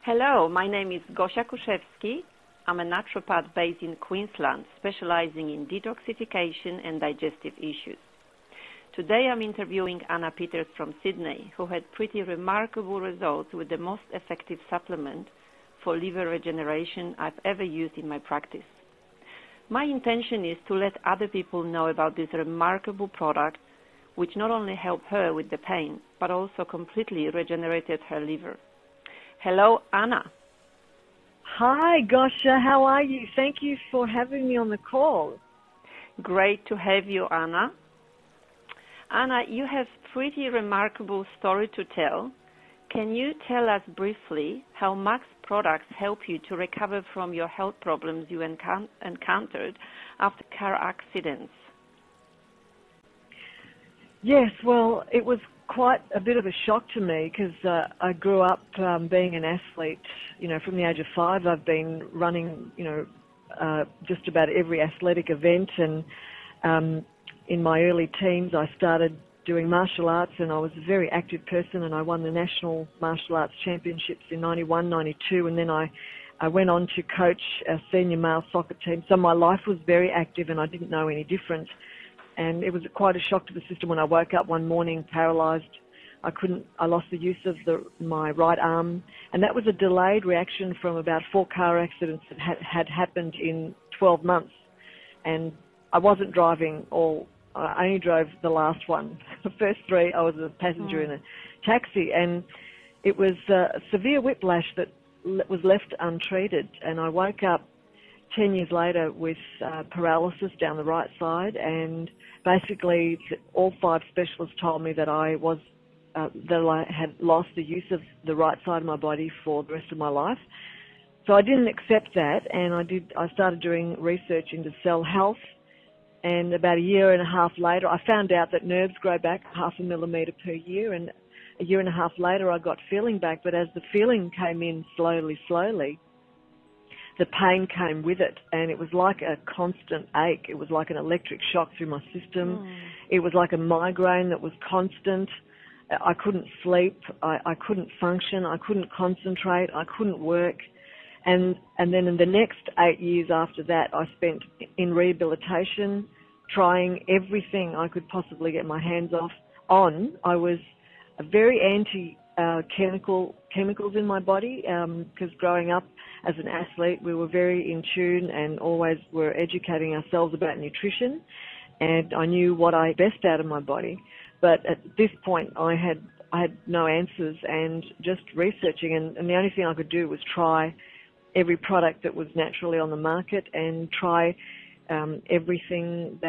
Hello, my name is Gosia Kuszewski. I'm a naturopath based in Queensland, specializing in detoxification and digestive issues. Today I'm interviewing Anna Peters from Sydney, who had pretty remarkable results with the most effective supplement for liver regeneration I've ever used in my practice. My intention is to let other people know about this remarkable product, which not only helped her with the pain, but also completely regenerated her liver. Hello, Anna. Hi, Gosia. How are you? Thank you for having me on the call. Great to have you, Anna. Anna, you have a pretty remarkable story to tell. Can you tell us briefly how Max products help you to recover from your health problems you encountered after car accidents? Yes, well, it was quite a bit of a shock to me because I grew up being an athlete. From the age of 5, I've been running, just about every athletic event, and in my early teens I started doing martial arts, and I was a very active person, and I won the National Martial Arts Championships in 91, 92, and then I went on to coach a senior male soccer team. So my life was very active and I didn't know any different. And it was quite a shock to the system when I woke up one morning paralysed. I lost the use of my right arm, and that was a delayed reaction from about 4 car accidents that had happened in 12 months. And I wasn't driving I only drove the last one. The first 3, I was a passenger in a taxi, and it was severe whiplash that was left untreated. And I woke up 10 years later with paralysis down the right side, and basically all 5 specialists told me that I had lost the use of the right side of my body for the rest of my life. So I didn't accept that, and I started doing research into cell health. And about a year and a half later, I found out that nerves grow back 0.5 millimetre per year, and a year and a half later I got feeling back. But as the feeling came in slowly, the pain came with it, and it was like a constant ache. It was like an electric shock through my system. It was like a migraine that was constant. I couldn't sleep. I couldn't function. I couldn't concentrate. I couldn't work. And then in the next 8 years after that, I spent in rehabilitation, trying everything I could possibly get my hands on. I was very chemicals in my body, because growing up as an athlete, we were very in tune and always were educating ourselves about nutrition, and I knew what I best out of my body. But at this point, I had no answers, and just researching, and the only thing I could do was try every product that was naturally on the market, and try everything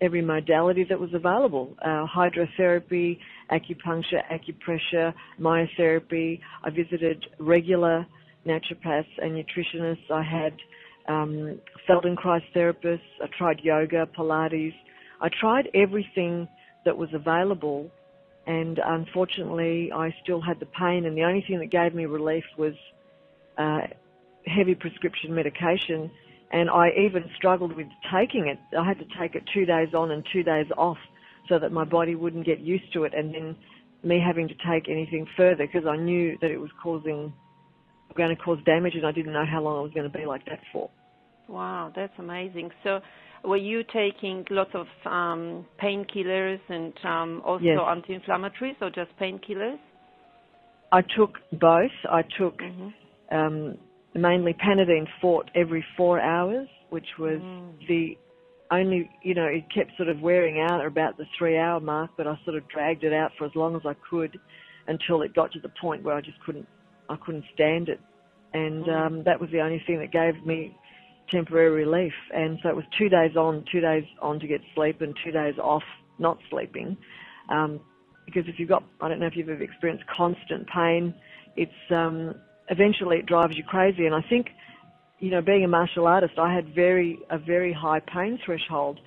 every modality that was available. Hydrotherapy, acupuncture, acupressure, myotherapy. I visited regular naturopaths and nutritionists. I had Feldenkrais therapists. I tried yoga, Pilates. I tried everything that was available, and unfortunately I still had the pain, and the only thing that gave me relief was heavy prescription medication, and I even struggled with taking it. I had to take it 2 days on and 2 days off so that my body wouldn't get used to it, and then me having to take anything further because I knew that it was going to cause damage, and I didn't know how long I was going to be like that for. Wow, that's amazing. So were you taking lots of painkillers and also Yes. anti-inflammatories, or just painkillers? I took both. I took mainly Panadine Fort every 4 hours, which was the only, it kept sort of wearing out at about the 3-hour mark, but I sort of dragged it out for as long as I could until it got to the point where I couldn't stand it. And that was the only thing that gave me temporary relief. And so it was 2 days on, 2 days on to get sleep, and 2 days off not sleeping. Because if you've got, I don't know if you've ever experienced constant pain, it's eventually it drives you crazy. And I think, being a martial artist, I had a very high pain threshold,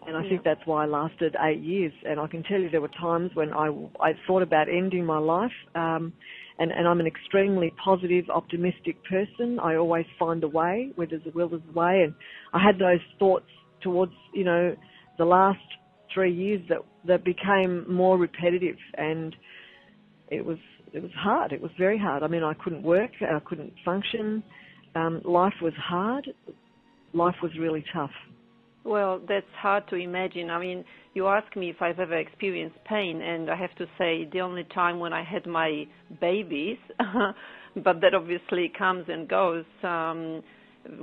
and I think that's why I lasted 8 years. And I can tell you there were times when I thought about ending my life, and I'm an extremely positive, optimistic person. I always find a way. Where there's a will, there's a way. And I had those thoughts towards, the last 3 years that became more repetitive, and it was hard. It was very hard. I mean, I couldn't work. I couldn't function. Life was hard. Life was really tough. Well, that's hard to imagine. I mean, you ask me if I've ever experienced pain, and I have to say the only time when I had my babies, but that obviously comes and goes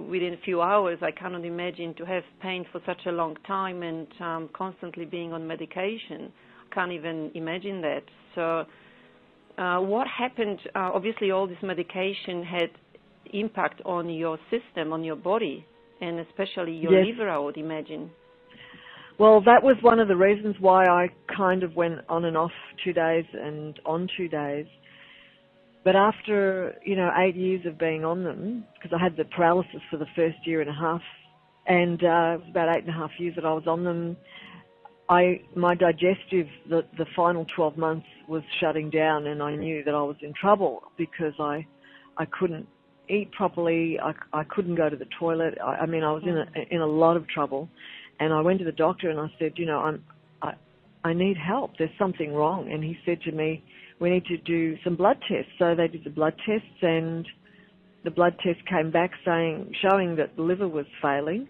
within a few hours. I cannot imagine to have pain for such a long time and constantly being on medication. I can't even imagine that. So what happened? Obviously, all this medication had impact on your system, on your body, and especially your Yes. liver, I would imagine. Well, that was one of the reasons why I kind of went on and off 2 days and on 2 days. But after, 8 years of being on them, because I had the paralysis for the first year and a half, and it was about 8.5 years that I was on them, my digestive, the final 12 months was shutting down, and I knew that I was in trouble because I couldn't eat properly. I couldn't go to the toilet. I mean, I was in a lot of trouble, and I went to the doctor and I said, I need help. There's something wrong. And he said to me, we need to do some blood tests. So they did the blood tests, and the blood test came back showing that the liver was failing.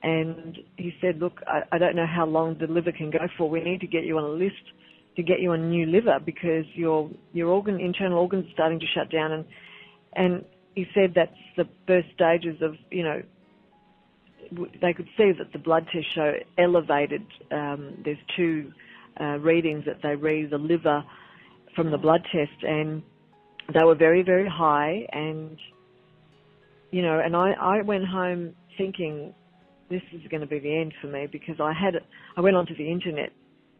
And he said, look, I don't know how long the liver can go for. We need to get you on a list to get you on a new liver because your internal organs are starting to shut down. And he said that's the first stages of, they could see that the blood tests show elevated, there's two readings that they read the liver from the blood test, and they were very, very high. And, and I went home thinking this is going to be the end for me, because I went onto the internet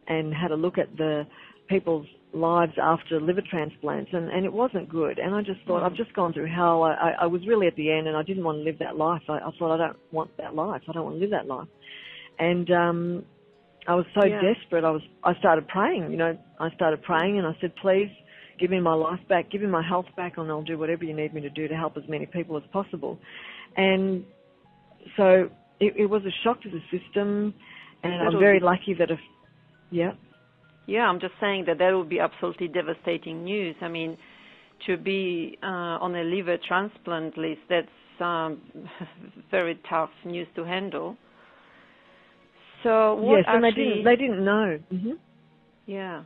and had a look at the people's lives after liver transplants, and it wasn't good. And I just thought, I've just gone through hell. I was really at the end, and I didn't want to live that life. I thought, I don't want that life. I don't want to live that life. And I was so desperate. I started praying. I started praying, and I said, please give me my life back, give me my health back, and I'll do whatever you need me to do to help as many people as possible. And so it was a shock to the system, and I'm very lucky that Yeah, I'm just saying that would be absolutely devastating news. I mean, to be on a liver transplant list, that's very tough news to handle. So what yes, and they didn't know. Mm-hmm. Yeah.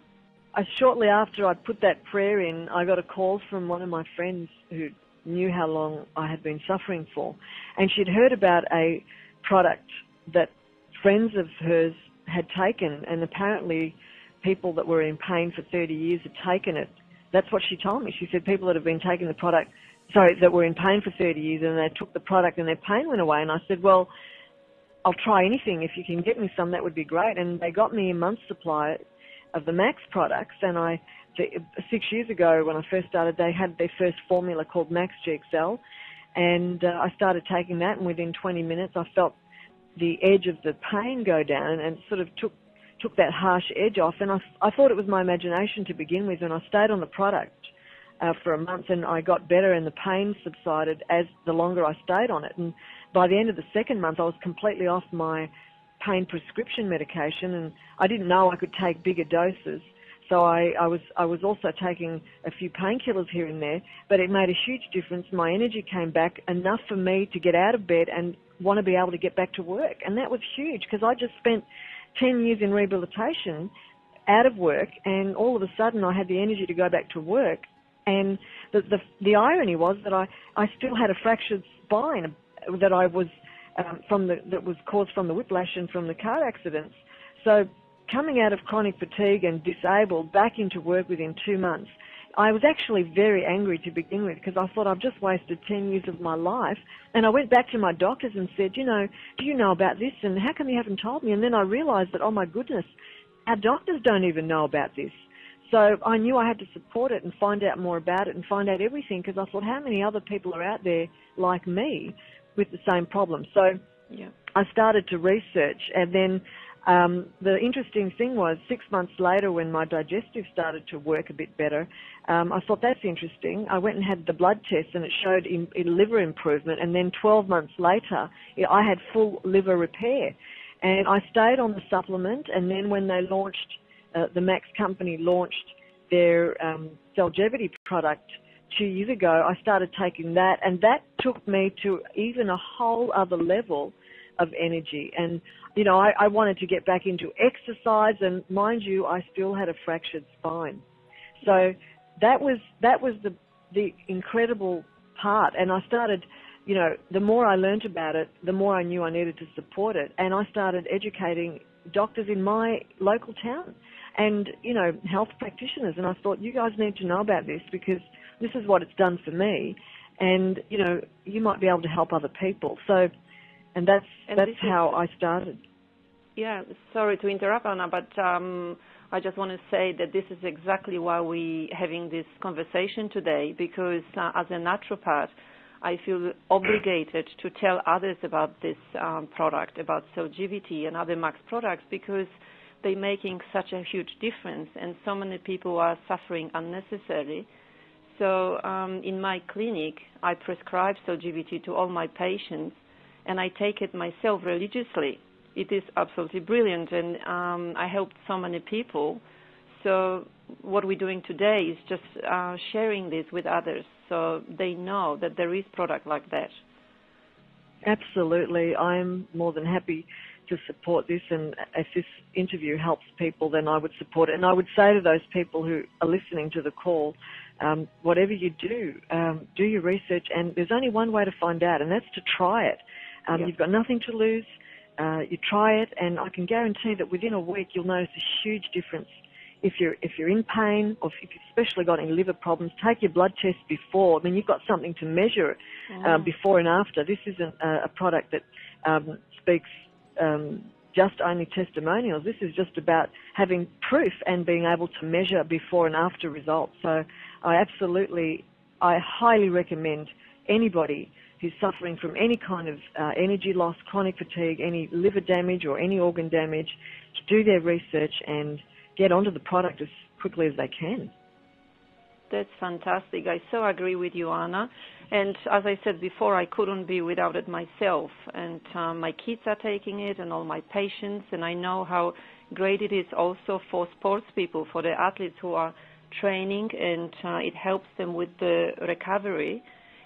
Shortly after I put that prayer in, I got a call from one of my friends who knew how long I had been suffering for, and she'd heard about a product that friends of hers had taken, and apparently people that were in pain for 30 years had taken it. That's what she told me. She said people that have been taking the product, that were in pain for 30 years, and they took the product and their pain went away. And I said, well, I'll try anything. If you can get me some, that would be great. And they got me a month's supply of the Max products. And 6 years ago when I first started, they had their first formula called Max GXL. And I started taking that, and within 20 minutes I felt the edge of the pain go down, and sort of took that harsh edge off. And I thought it was my imagination to begin with, and I stayed on the product for a month, and I got better, and the pain subsided as the longer I stayed on it. And by the end of the second month, I was completely off my pain prescription medication, and I didn't know I could take bigger doses. So I was also taking a few painkillers here and there, but it made a huge difference. My energy came back enough for me to get out of bed and want to be able to get back to work. And that was huge, because I just spent 10 years in rehabilitation out of work, and all of a sudden I had the energy to go back to work. And the irony was that I still had a fractured spine that I was that was caused from the whiplash and from the car accidents. So coming out of chronic fatigue and disabled back into work within 2 months, I was actually very angry to begin with, because I thought I've just wasted 10 years of my life. And I went back to my doctors and said, do you know about this, and how come you haven't told me? And then I realized that, oh my goodness, our doctors don't even know about this. So I knew I had to support it and find out more about it and find out everything, because I thought, how many other people are out there like me with the same problem? So I started to research, and then the interesting thing was 6 months later, when my digestive started to work a bit better, I thought, that's interesting. I went and had the blood test, and it showed liver improvement. And then 12 months later, I had full liver repair. And I stayed on the supplement. And then when they launched, the Max company launched their Cellgevity product 2 years ago, I started taking that, and that took me to even a whole other level of energy. And, you know, I wanted to get back into exercise, and mind you, I still had a fractured spine. So that was the incredible part. And I started, you know, the more I learned about it, the more I knew I needed to support it. And I started educating doctors in my local town and, you know, health practitioners. And I thought, you guys need to know about this because this is what it's done for me. And, you know, you might be able to help other people. So, and that's how I started. Yeah, sorry to interrupt, Anna, but I just want to say that this is exactly why we're having this conversation today, because as a naturopath, I feel obligated to tell others about this product, about Cellgevity and other Max products, because they're making such a huge difference, and so many people are suffering unnecessarily. So in my clinic, I prescribe Cellgevity to all my patients, and I take it myself religiously. It is absolutely brilliant, and I helped so many people. So what we're doing today is just sharing this with others so they know that there is product like that. Absolutely. I'm more than happy to support this, and if this interview helps people, then I would support it. And I would say to those people who are listening to the call, whatever you do, do your research, and there's only one way to find out, and that's to try it. You've got nothing to lose. You try it, and I can guarantee that within a week you'll notice a huge difference. If you're in pain, or if you've especially got any liver problems, take your blood test before. I mean, you've got something to measure before and after. This isn't a product that speaks just only testimonials. This is just about having proof and being able to measure before and after results. So I highly recommend anybody who's suffering from any kind of energy loss, chronic fatigue, any liver damage or any organ damage, to do their research and get onto the product as quickly as they can. That's fantastic. I so agree with you, Anna. And as I said before, I couldn't be without it myself. And my kids are taking it, and all my patients, and I know how great it is also for sports people, for the athletes who are training, and it helps them with the recovery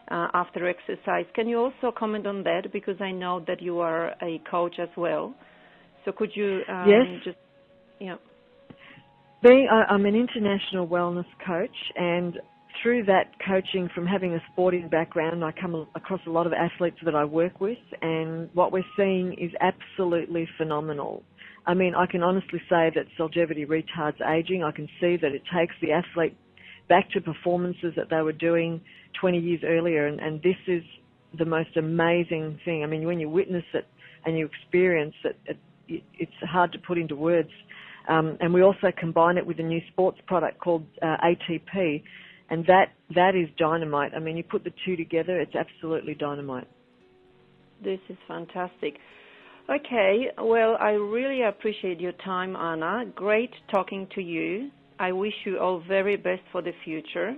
after exercise. Can you also comment on that? Because I know that you are a coach as well. So could you Yes. I'm an international wellness coach, and through that coaching, from having a sporting background, I come across a lot of athletes that I work with, and what we're seeing is absolutely phenomenal. I mean, I can honestly say that Cellgevity retards aging. I can see that it takes the athlete back to performances that they were doing 20 years earlier, and this is the most amazing thing. I mean, when you witness it and you experience it, it's hard to put into words. And we also combine it with a new sports product called ATP, and that is dynamite. I mean, you put the two together, it's absolutely dynamite. This is fantastic. Okay, well, I really appreciate your time, Anna. Great talking to you. I wish you all very best for the future.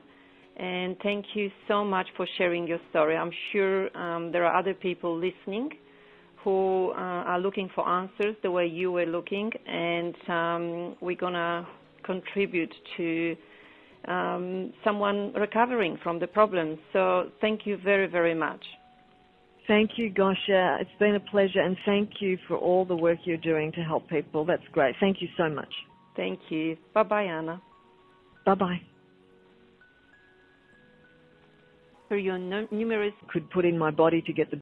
And thank you so much for sharing your story. I'm sure there are other people listening who are looking for answers the way you were looking, and we're going to contribute to someone recovering from the problems. So thank you very, very much. Thank you, Gosha. It's been a pleasure, and thank you for all the work you're doing to help people. That's great. Thank you so much. Thank you. Bye-bye, Anna. Bye-bye. For your numerous could put in my body to get the